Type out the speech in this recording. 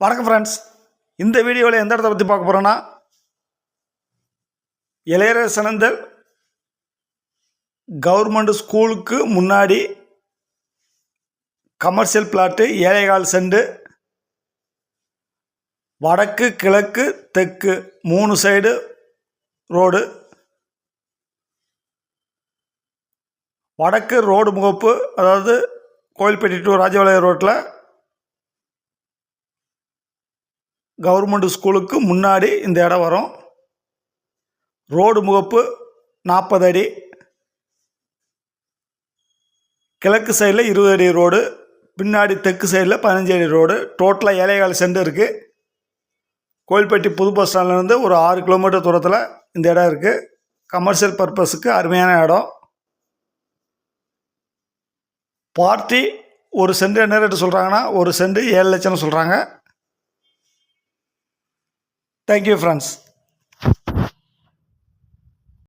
வணக்கம் ஃப்ரெண்ட்ஸ். இந்த வீடியோவில் எந்த இடத்த பற்றி பார்க்க போகிறோன்னா, இளையரசனந்தல் கவர்மெண்ட் ஸ்கூலுக்கு முன்னாடி கமர்ஷியல் பிளாட்டு 7.25 சென்ட், வடக்கு கிழக்கு தெற்கு 3 சைடு ரோடு. வடக்கு ரோடு முகப்பு, அதாவது கோயில்பட்டி டு ராஜபாளையம் ரோட்டில் கவர்மெண்ட் ஸ்கூலுக்கு முன்னாடி இந்த இடம் வரும். ரோடு முகப்பு 40 அடி, கிழக்கு சைடில் 20 அடி ரோடு, பின்னாடி தெற்கு சைடில் 15 அடி ரோடு. டோட்டலாக 7.25 சென்ட் இருக்குது. கோயில்பட்டி புது பஸ் ஸ்டாண்ட்லேருந்து ஒரு 6 கிலோமீட்டர் தூரத்தில் இந்த இடம் இருக்குது. கமர்ஷியல் பர்பஸுக்கு அருமையான இடம். பார்ட்டி ஒரு சென்ட் என்ன ரேட்டு சொல்கிறாங்கன்னா, ஒரு சென்ட் 7 லட்சம்னு சொல்கிறாங்க. Thank you friends.